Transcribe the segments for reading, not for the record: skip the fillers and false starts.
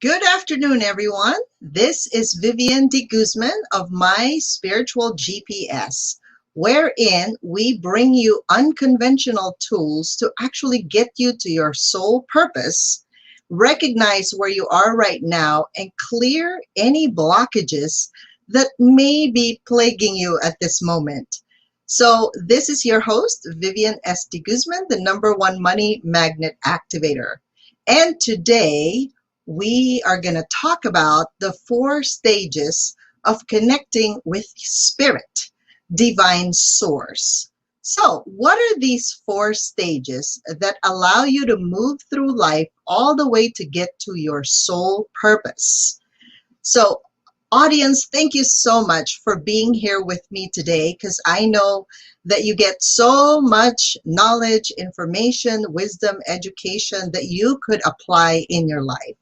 Good afternoon, everyone. This is Vivian de Guzman of My Spiritual GPS, wherein we bring you unconventional tools to actually get you to your soul purpose, recognize where you are right now, and clear any blockages that may be plaguing you at this moment. So this is your host, Vivian S. de Guzman, the #1 money magnet activator. And today, we are going to talk about the 4 stages of connecting with spirit, divine source. So what are these 4 stages that allow you to move through life all the way to get to your soul purpose? So audience, thank you so much for being here with me today, because I know that you get so much knowledge, information, wisdom, education that you could apply in your life.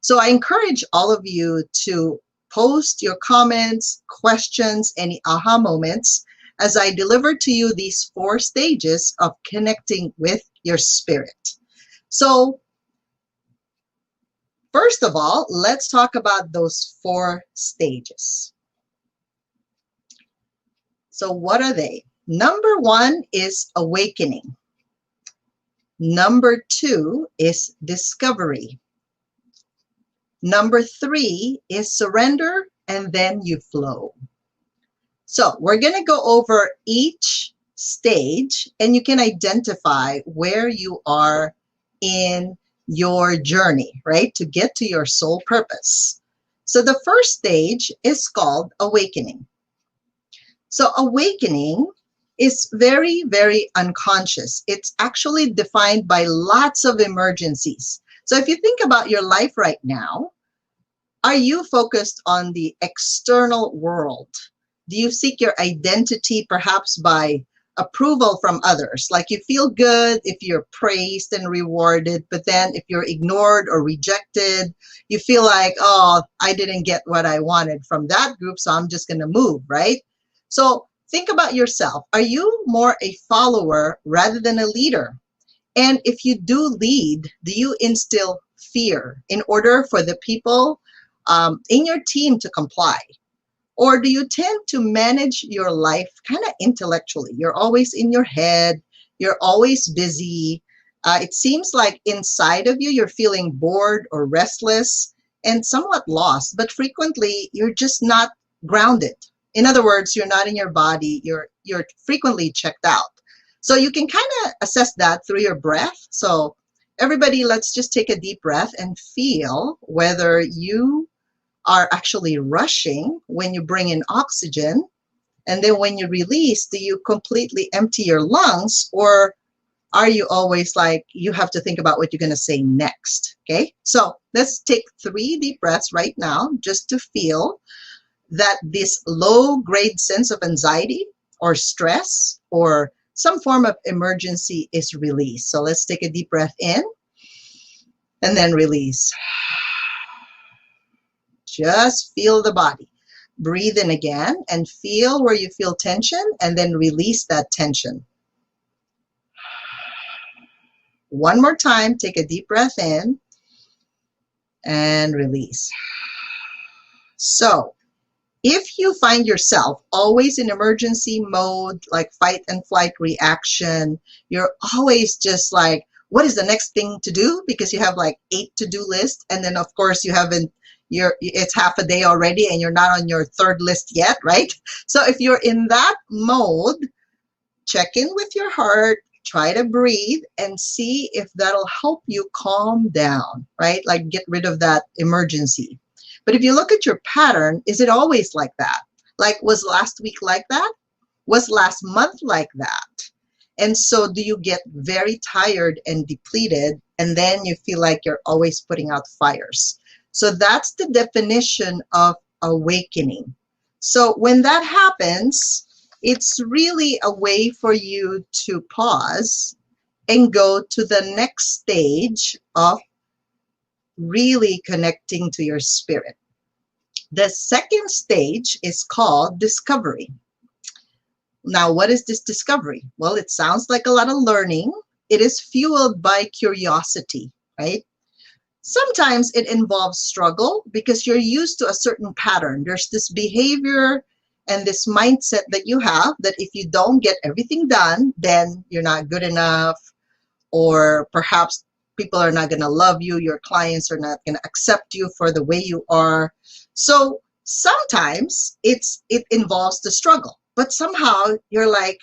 So I encourage all of you to post your comments, questions, any aha moments as I deliver to you these 4 stages of connecting with your spirit. So first of all, let's talk about those 4 stages. So what are they? Number 1 is awakening. Number 2 is discovery. Number 3 is surrender, and then you flow. So we're going to go over each stage, and you can identify where you are in your journey, right, to get to your soul purpose. So the first stage is called awakening. So awakening is very, very unconscious. It's actually defined by lots of emergencies. So if you think about your life right now, are you focused on the external world? Do you seek your identity perhaps by approval from others? Like you feel good if you're praised and rewarded, but then if you're ignored or rejected, you feel like, oh, I didn't get what I wanted from that group, so I'm just going to move, right? So think about yourself. Are you more a follower rather than a leader? And if you do lead, do you instill fear in order for the people in your team to comply? Or do you tend to manage your life kind of intellectually? You're always in your head, you're always busy. It seems like inside of you, you're feeling bored or restless and somewhat lost, but frequently you're just not grounded. In other words, you're not in your body, you're frequently checked out. So you can kind of assess that through your breath. So everybody, let's just take a deep breath and feel whether you are actually rushing when you bring in oxygen, and then when you release, do you completely empty your lungs, or are you always like you have to think about what you're going to say next? Okay, so let's take 3 deep breaths right now just to feel that this low-grade sense of anxiety or stress or some form of emergency is released. So let's take a deep breath in and then release. Just feel the body. Breathe in again and feel where you feel tension, and then release that tension. One more time, take a deep breath in and release. So if you find yourself always in emergency mode, like fight and flight reaction, you're always just like, what is the next thing to do? Because you have like 8 to-do lists, and then of course you haven't, it's half a day already and you're not on your 3rd list yet, right? So if you're in that mode, check in with your heart, try to breathe and see if that'll help you calm down, right? Like get rid of that emergency. But if you look at your pattern, is it always like that? Like, was last week like that? Was last month like that? And so do you get very tired and depleted, and then you feel like you're always putting out fires? So that's the definition of awakening. So when that happens, it's really a way for you to pause and go to the next stage of really connecting to your spirit. The second stage is called discovery. Now, what is this discovery? Well, it sounds like a lot of learning. It is fueled by curiosity, right? Sometimes it involves struggle because you're used to a certain pattern. There's this behavior and this mindset that you have that if you don't get everything done, then you're not good enough, or perhaps people are not going to love you, your clients are not going to accept you for the way you are. So sometimes it involves the struggle, but somehow you're like,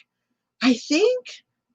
I think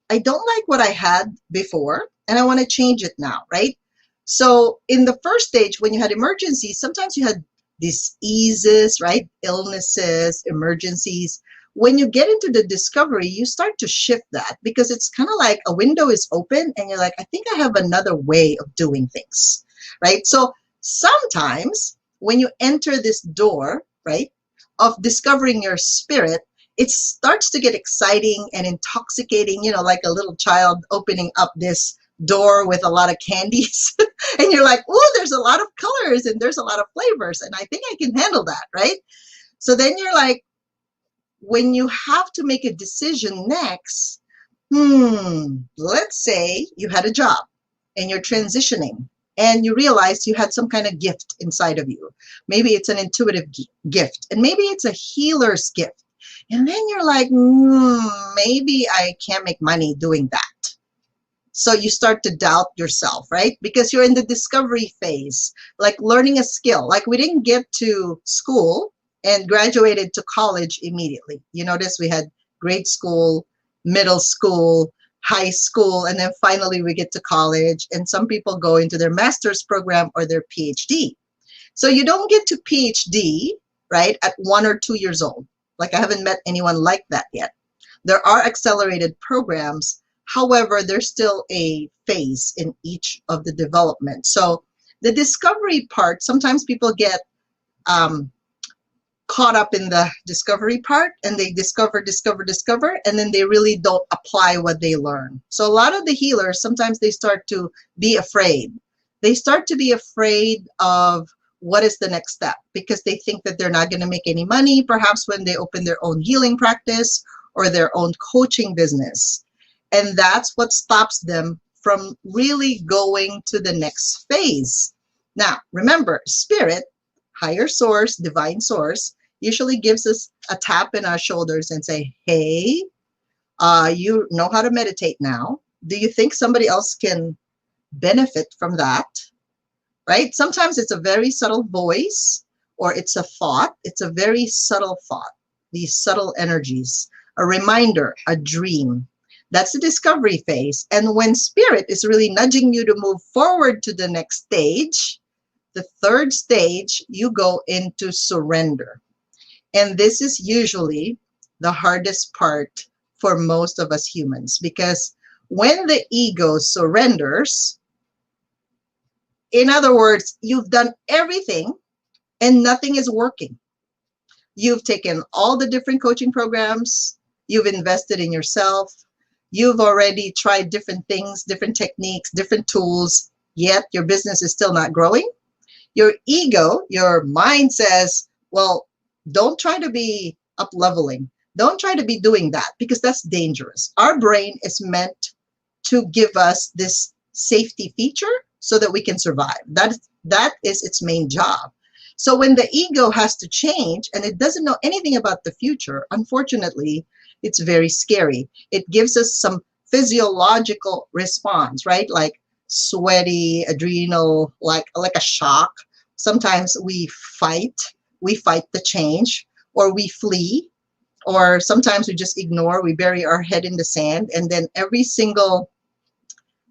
I don't like what I had before and I want to change it now, right? So in the first stage, when you had emergencies, sometimes you had diseases, right? Illnesses, emergencies. When you get into the discovery, you start to shift that because it's kind of like a window is open and you're like, I think I have another way of doing things, right? So sometimes when you enter this door, right, of discovering your spirit, it starts to get exciting and intoxicating, you know, like a little child opening up this door with a lot of candies. And you're like, oh, there's a lot of colors and there's a lot of flavors. And I think I can handle that, right? So then you're like, when you have to make a decision next, let's say you had a job and you're transitioning and you realize you had some kind of gift inside of you. Maybe it's an intuitive gift and maybe it's a healer's gift. And then you're like, maybe I can't make money doing that. So you start to doubt yourself, right? Because you're in the discovery phase, like learning a skill. Like we didn't get to school and graduated to college immediately. You notice we had grade school, middle school, high school, and then finally we get to college. And some people go into their master's program or their PhD. So you don't get to PhD, right, at 1 or 2 years old. Like I haven't met anyone like that yet. There are accelerated programs. However, there's still a phase in each of the development. So the discovery part, sometimes people get caught up in the discovery part and they discover, and then they really don't apply what they learn. So a lot of the healers, sometimes they start to be afraid. They start to be afraid of what is the next step because they think that they're not going to make any money, perhaps when they open their own healing practice or their own coaching business. And that's what stops them from really going to the next phase. Now, remember, spirit, higher source, divine source, usually gives us a tap in our shoulders and say, hey, you know how to meditate now. Do you think somebody else can benefit from that? Right? Sometimes it's a very subtle voice or it's a thought. It's a very subtle thought, these subtle energies, a reminder, a dream. That's the discovery phase. And when spirit is really nudging you to move forward to the next stage, the third stage, you go into surrender. And this is usually the hardest part for most of us humans, because when the ego surrenders, in other words, you've done everything and nothing is working. You've taken all the different coaching programs, you've invested in yourself, you've already tried different things, different techniques, different tools, yet your business is still not growing. Your ego, your mind says, well, don't try to be up leveling. Don't try to be doing that because that's dangerous. Our brain is meant to give us this safety feature so that we can survive. That is its main job. So when the ego has to change and it doesn't know anything about the future, unfortunately, it's very scary. It gives us some physiological response, right? Like sweaty, adrenal, like a shock. Sometimes we fight the change, or we flee, or sometimes we just ignore, we bury our head in the sand, and then every single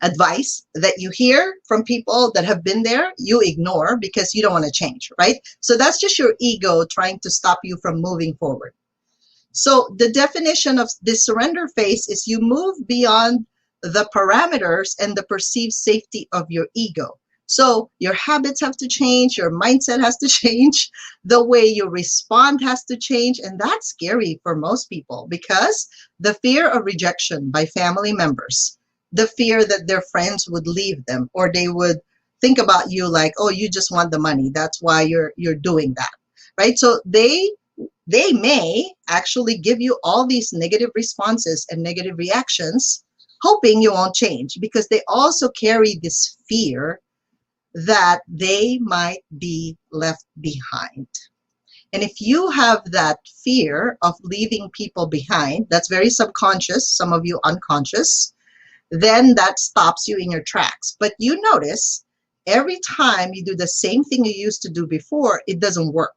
advice that you hear from people that have been there, you ignore because you don't want to change, right? So that's just your ego trying to stop you from moving forward. So the definition of this surrender phase is you move beyond the parameters and the perceived safety of your ego. So your habits have to change, your mindset has to change, the way you respond has to change, and that's scary for most people because the fear of rejection by family members, the fear that their friends would leave them or they would think about you like, oh, you just want the money, that's why you're doing that, right? So they may actually give you all these negative responses and negative reactions, hoping you won't change, because they also carry this fear that they might be left behind. And if you have that fear of leaving people behind, that's very subconscious, some of you unconscious, then that stops you in your tracks. But you notice every time you do the same thing you used to do before, it doesn't work.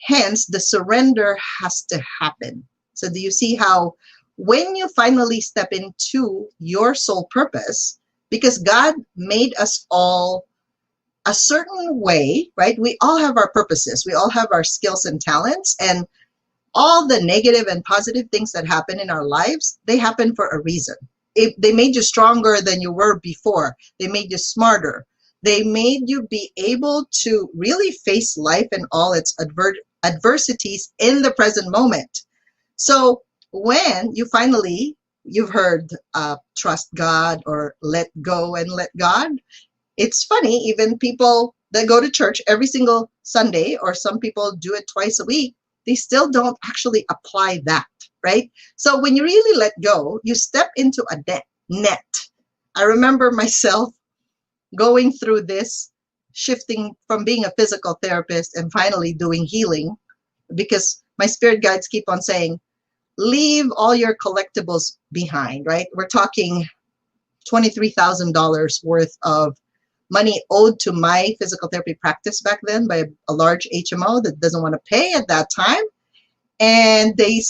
Hence, the surrender has to happen. So do you see how when you finally step into your soul purpose, because God made us all a certain way, right? We all have our purposes. We all have our skills and talents, and all the negative and positive things that happen in our lives, they happen for a reason. They made you stronger than you were before. They made you smarter. They made you be able to really face life and all its adversities in the present moment. So when you've heard trust God or let go and let God, it's funny, even people that go to church every single Sunday, or some people do it twice a week, they still don't actually apply that, right? So when you really let go, you step into a net. I remember myself going through this, shifting from being a physical therapist and finally doing healing, because my spirit guides keep on saying, leave all your collectibles behind, right? We're talking $23,000 worth of money owed to my physical therapy practice back then by a large HMO that doesn't want to pay at that time. And they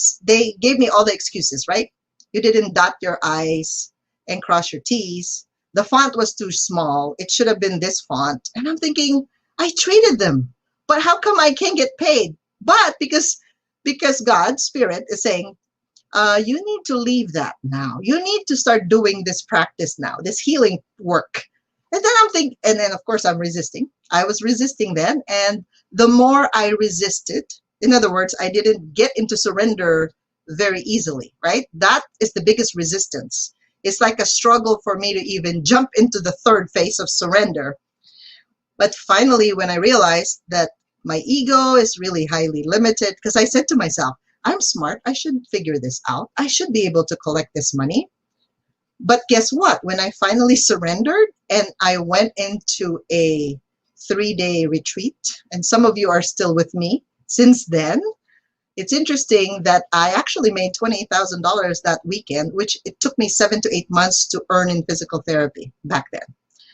gave me all the excuses, right? You didn't dot your I's and cross your T's. The font was too small. It should have been this font. And I'm thinking, I treated them, but how come I can't get paid? But because God's spirit is saying, you need to leave that now. You need to start doing this practice now, this healing work. And then I'm thinking, and then of course I'm resisting. I was resisting then. And the more I resisted, in other words, I didn't get into surrender very easily, right? That is the biggest resistance. It's like a struggle for me to even jump into the third phase of surrender. But finally, when I realized that my ego is really highly limited, because I said to myself, I'm smart. I should figure this out. I should be able to collect this money. But guess what? When I finally surrendered and I went into a 3-day retreat, and some of you are still with me since then, it's interesting that I actually made $28,000 that weekend, which it took me 7 to 8 months to earn in physical therapy back then,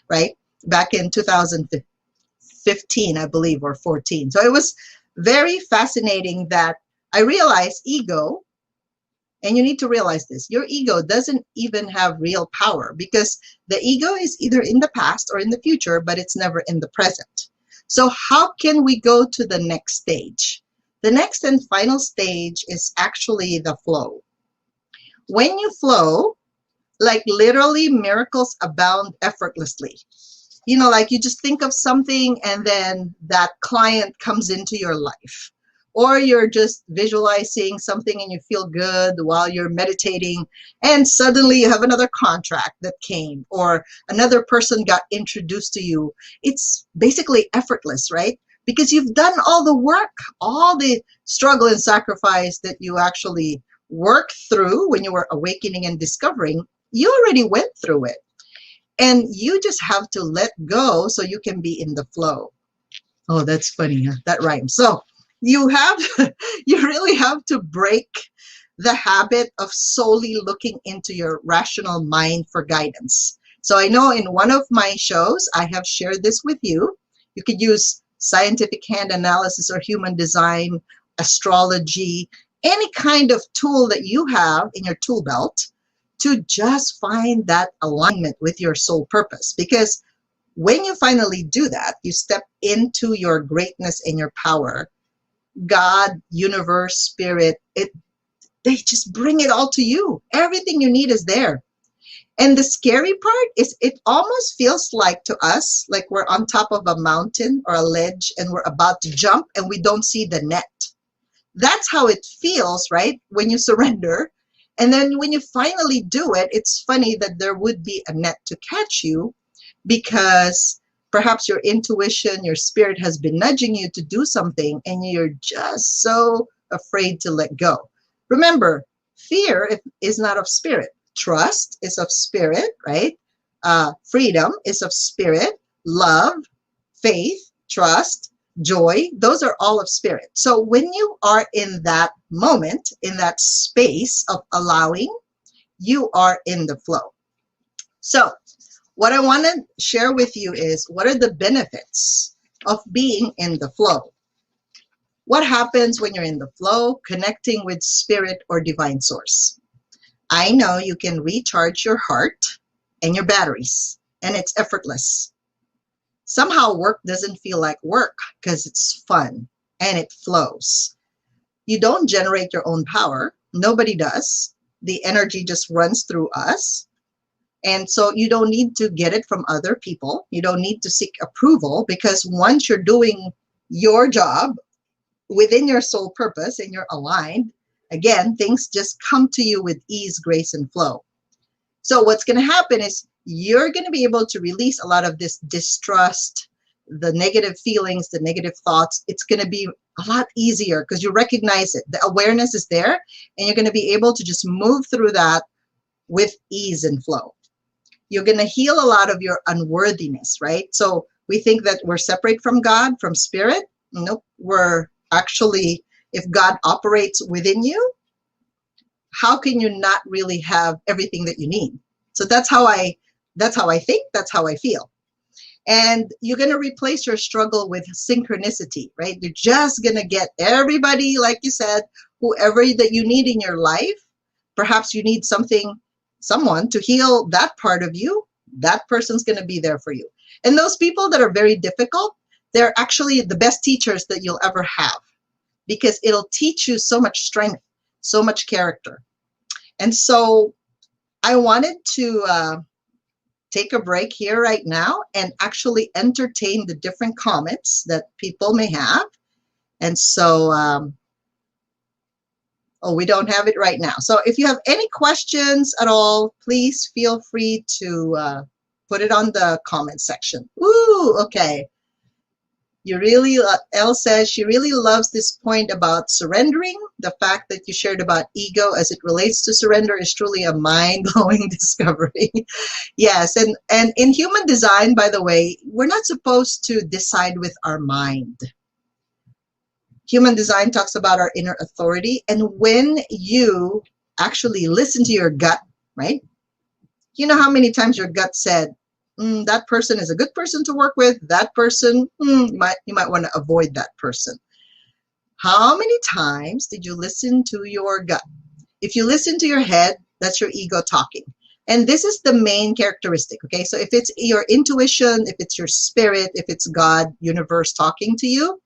right? Back in 2015, I believe, or 14. So it was very fascinating that I realized ego. And you need to realize this. Your ego doesn't even have real power, because the ego is either in the past or in the future, but it's never in the present. So how can we go to the next stage? The next and final stage is actually the flow. When you flow, like literally miracles abound effortlessly. You know, like you just think of something and then that client comes into your life. Or you're just visualizing something and you feel good while you're meditating, and suddenly you have another contract that came, or another person got introduced to you. It's basically effortless, right? Because you've done all the work, all the struggle and sacrifice that you actually worked through when you were awakening and discovering. You already went through it. And you just have to let go so you can be in the flow. Oh, that's funny. Huh? That rhymes. So you really have to break the habit of solely looking into your rational mind for guidance. So I know in one of my shows, I have shared this with you. You could use scientific hand analysis or human design, astrology, any kind of tool that you have in your tool belt to just find that alignment with your soul purpose. Because when you finally do that, you step into your greatness and your power. God, universe, spirit, they just bring it all to you. Everything you need is there. And the scary part is it almost feels like to us, like we're on top of a mountain or a ledge and we're about to jump and we don't see the net. That's how it feels, right? When you surrender. And then when you finally do it, it's funny that there would be a net to catch you, because perhaps your intuition, your spirit has been nudging you to do something and you're just so afraid to let go. Remember, fear is not of spirit. Trust is of spirit, right? Freedom is of spirit. love, faith, trust, joy, those are all of spirit. So when you are in that moment, in that space of allowing, you are in the flow. So what I want to share with you is, what are the benefits of being in the flow? What happens when you're in the flow, connecting with spirit or divine source? I know you can recharge your heart and your batteries, and it's effortless. Somehow work doesn't feel like work because it's fun and it flows. You don't generate your own power. Nobody does. The energy just runs through us. And so you don't need to get it from other people. You don't need to seek approval, because once you're doing your job within your soul purpose and you're aligned, again, things just come to you with ease, grace, and flow. So what's going to happen is you're going to be able to release a lot of this distrust, the negative feelings, the negative thoughts. It's going to be a lot easier because you recognize it. The awareness is there, and you're going to be able to just move through that with ease and flow. You're going to heal a lot of your unworthiness, right? So we think that we're separate from God, from spirit. Nope. We're actually, if God operates within you, how can you not really have everything that you need? So that's how I think, that's how I feel. And you're going to replace your struggle with synchronicity, right? You're just going to get everybody, like you said, whoever that you need in your life. Perhaps you need someone to heal that part of you. That person's going to be there for you. And those people that are very difficult, they're actually the best teachers that you'll ever have, because it'll teach you so much strength, so much character. And so I wanted to take a break here right now and actually entertain the different comments that people may have. And so, we don't have it right now. So if you have any questions at all, please feel free to put it on the comment section. Ooh, okay. You really, Elle says she really loves this point about surrendering. The fact that you shared about ego as it relates to surrender is truly a mind-blowing discovery. Yes, and in human design, by the way, we're not supposed to decide with our mind. Human design talks about our inner authority, and when you actually listen to your gut, right? You know how many times your gut said, that person is a good person to work with. That person, you might want to avoid that person. How many times did you listen to your gut? If you listen to your head, that's your ego talking. And this is the main characteristic, okay? So if it's your intuition, if it's your spirit, if it's God, universe talking to you,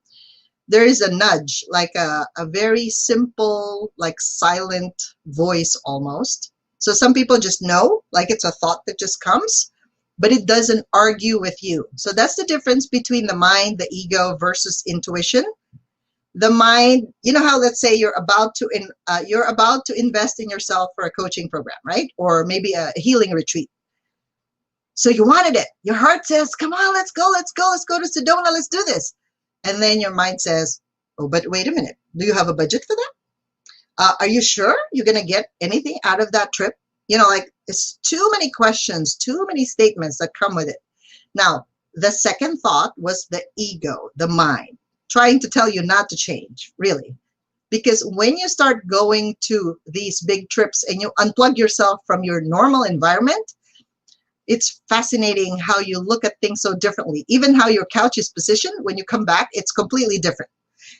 there is a nudge, like a very simple, like silent voice almost. So some people just know, like it's a thought that just comes, but it doesn't argue with you. So that's the difference between the mind, the ego versus intuition. The mind, you know how, let's say you're about to invest in yourself for a coaching program, right? Or maybe a healing retreat. So you wanted it. Your heart says, come on, let's go to Sedona, let's do this. And then your mind says, oh, but wait a minute. Do you have a budget for that? Are you sure you're going to get anything out of that trip? You know, like, it's too many questions, too many statements that come with it. Now, the second thought was the ego, the mind, trying to tell you not to change, really. Because when you start going to these big trips and you unplug yourself from your normal environment, it's fascinating how you look at things so differently. Even how your couch is positioned, when you come back, it's completely different.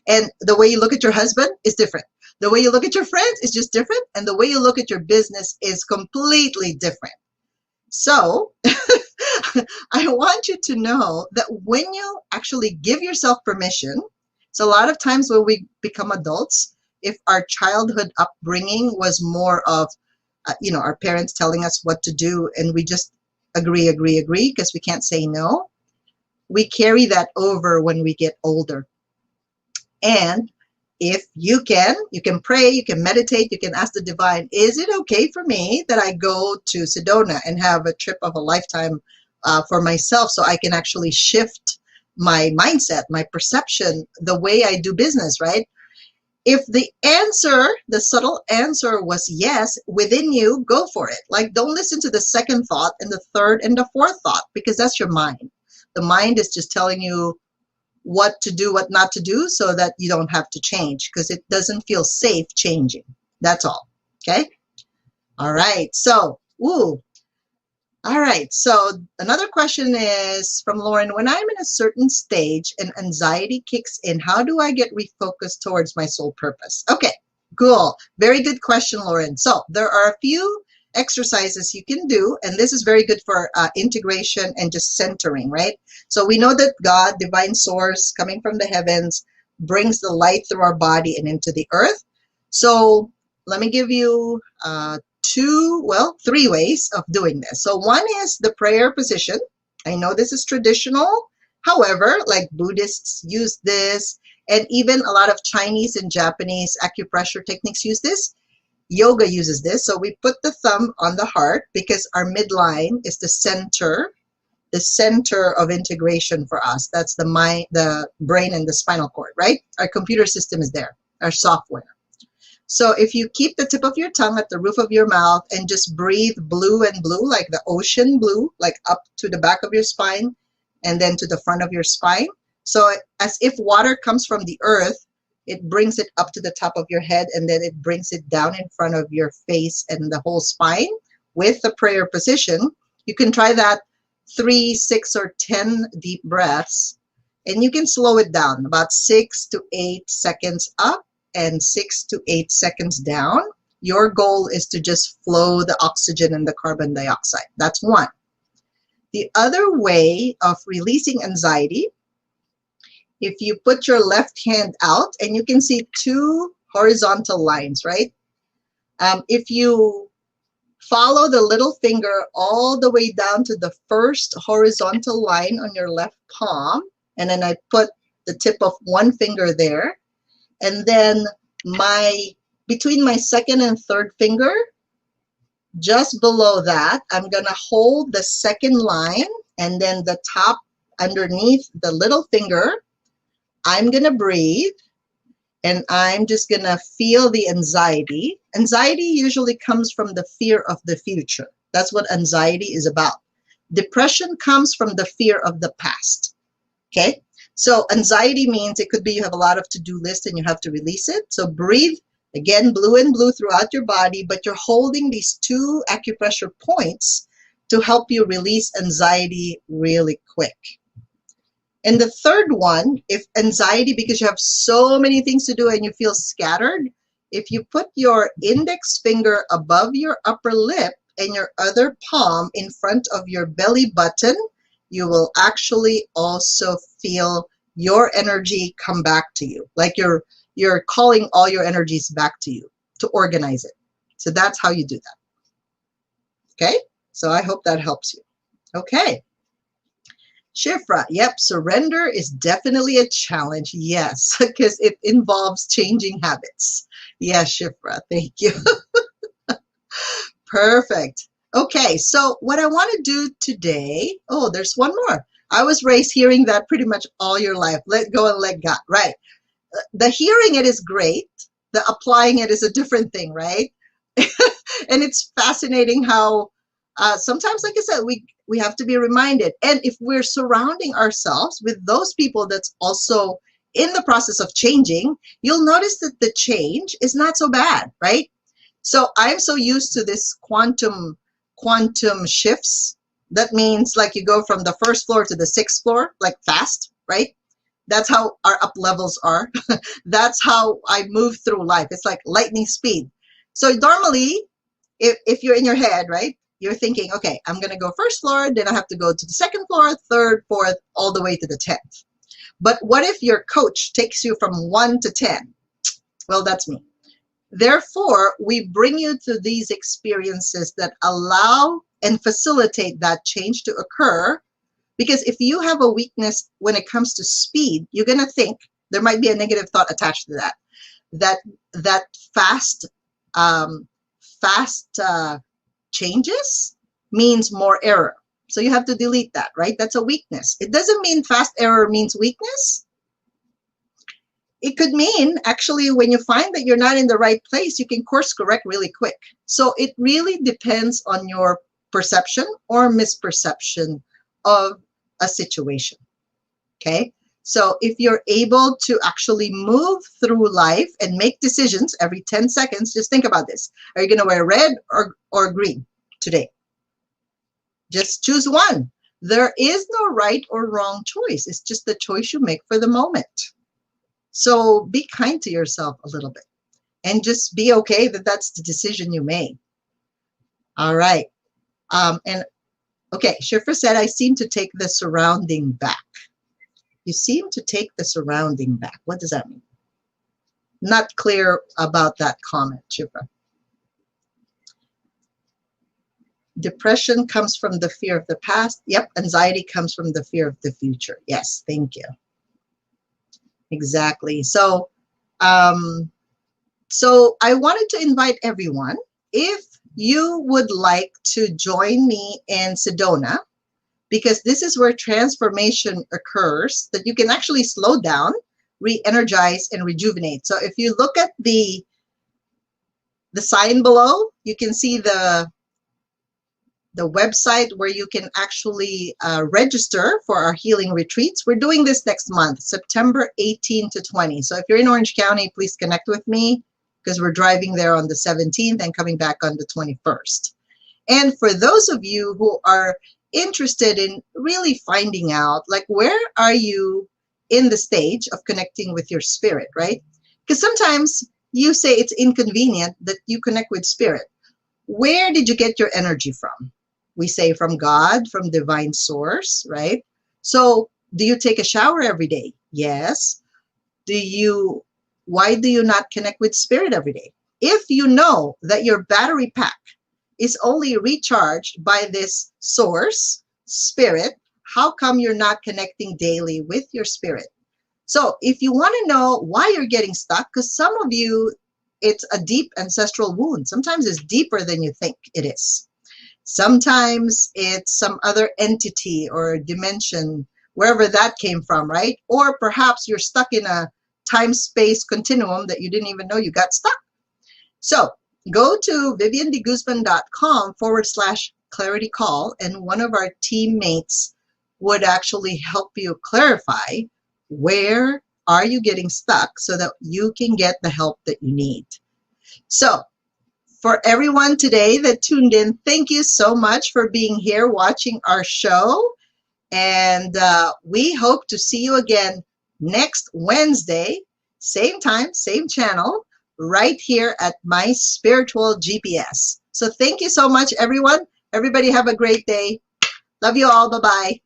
And the way you look at your husband is different. The way you look at your friends is just different. And the way you look at your business is completely different. So I want you to know that when you actually give yourself permission, so a lot of times when we become adults, if our childhood upbringing was more of, our parents telling us what to do, and we just agree, because we can't say no, we carry that over when we get older. And if you can pray, you can meditate, you can ask the divine, is it okay for me that I go to Sedona and have a trip of a lifetime for myself, so I can actually shift my mindset, my perception, the way I do business, right? If the answer, the subtle answer was yes within you, go for it. Like, don't listen to the second thought and the third and the fourth thought, because that's your mind. The mind is just telling you what to do, what not to do, so that you don't have to change because it doesn't feel safe changing. That's all. Okay? All right. So, all right. So another question is from Lauren. When I'm in a certain stage and anxiety kicks in, how do I get refocused towards my soul purpose? Okay, cool. Very good question, Lauren. So there are a few exercises you can do, and this is very good for integration and just centering, right? So we know that God, divine source coming from the heavens, brings the light through our body and into the earth. So let me give you three ways of doing this. So one is the prayer position. I know this is traditional. However, like Buddhists use this, and even a lot of Chinese and Japanese acupressure techniques use this. Yoga uses this. So we put the thumb on the heart because our midline is the center of integration for us. That's the mind, the brain, and the spinal cord, right? Our computer system is there, our software. So if you keep the tip of your tongue at the roof of your mouth and just breathe blue and blue, like the ocean blue, like up to the back of your spine and then to the front of your spine. So as if water comes from the earth, it brings it up to the top of your head and then it brings it down in front of your face and the whole spine with the prayer position. You can try that 3, 6, or 10 deep breaths, and you can slow it down about 6 to 8 seconds up and 6 to 8 seconds down. Your goal is to just flow the oxygen and the carbon dioxide. That's one. The other way of releasing anxiety, if you put your left hand out and you can see 2 horizontal lines, right? If you follow the little finger all the way down to the first horizontal line on your left palm, and then I put the tip of one finger there, and then between my second and third finger, just below that, I'm gonna hold the second line, and then the top underneath the little finger, I'm gonna breathe, and I'm just gonna feel the anxiety. Anxiety usually comes from the fear of the future. That's what anxiety is about. Depression comes from the fear of the past, okay? So anxiety means it could be you have a lot of to-do list and you have to release it. So breathe, again, blue and blue throughout your body, but you're holding these 2 acupressure points to help you release anxiety really quick. And the third one, if anxiety, because you have so many things to do and you feel scattered, if you put your index finger above your upper lip and your other palm in front of your belly button, you will actually also feel your energy come back to you. Like you're calling all your energies back to you to organize it. So that's how you do that. Okay? So I hope that helps you. Okay. Shifra, yep, surrender is definitely a challenge. Yes, because it involves changing habits. Yes, Shifra, thank you. Perfect. Okay, so what I want to do today, there's one more. I was raised hearing that pretty much all your life. Let go and let God, right? The hearing it is great. The applying it is a different thing, right? And it's fascinating how sometimes, like I said, we have to be reminded. And if we're surrounding ourselves with those people that's also in the process of changing, you'll notice that the change is not so bad, right? So I'm so used to this quantum shifts. That means like you go from the first floor to the 6th floor, like fast, right? That's how our up levels are. That's how I move through life. It's like lightning speed. So normally, if you're in your head, right, you're thinking, okay, I'm going to go first floor, then I have to go to the 2nd floor, 3rd, 4th, all the way to the 10th. But what if your coach takes you from 1 to 10? Well, that's me. Therefore, we bring you to these experiences that allow and facilitate that change to occur. Because if you have a weakness when it comes to speed, you're going to think there might be a negative thought attached to that fast changes means more error. So you have to delete that, right? That's a weakness. It doesn't mean fast error means weakness. It could mean actually when you find that you're not in the right place, you can course correct really quick. So it really depends on your perception or misperception of a situation. Okay? So if you're able to actually move through life and make decisions every 10 seconds, just think about this. Are you going to wear red or green today? Just choose one. There is no right or wrong choice. It's just the choice you make for the moment. So be kind to yourself a little bit and just be okay that that's the decision you made. All right. And okay, Shifra said, I seem to take the surrounding back. You seem to take the surrounding back. What does that mean? Not clear about that comment, Shifra. Depression comes from the fear of the past. Yep, anxiety comes from the fear of the future. Yes, thank you. Exactly. So I wanted to invite everyone, if you would like to join me in Sedona, because this is where transformation occurs, that you can actually slow down, re-energize, and rejuvenate. So if you look at the sign below, you can see the website where you can actually register for our healing retreats. We're doing this next month, September 18 to 20. So if you're in Orange County, please connect with me, because we're driving there on the 17th and coming back on the 21st. And for those of you who are interested in really finding out, like, where are you in the stage of connecting with your spirit, right? Because sometimes you say it's inconvenient that you connect with spirit. Where did you get your energy from? We say from God, from divine source, right? So do you take a shower every day? Yes. Why do you not connect with spirit every day? If you know that your battery pack is only recharged by this source, spirit, how come you're not connecting daily with your spirit? So if you want to know why you're getting stuck, because some of you, it's a deep ancestral wound. Sometimes it's deeper than you think it is. Sometimes it's some other entity or dimension, wherever that came from, right? Or perhaps you're stuck in a time-space continuum that you didn't even know you got stuck. So go to viviandeguzman.com/clarity call, and one of our teammates would actually help you clarify where are you getting stuck so that you can get the help that you need. So for everyone today that tuned in, thank you so much for being here watching our show. And we hope to see you again next Wednesday, same time, same channel, right here at My Spiritual GPS. So thank you so much, everyone. Everybody have a great day. Love you all. Bye-bye.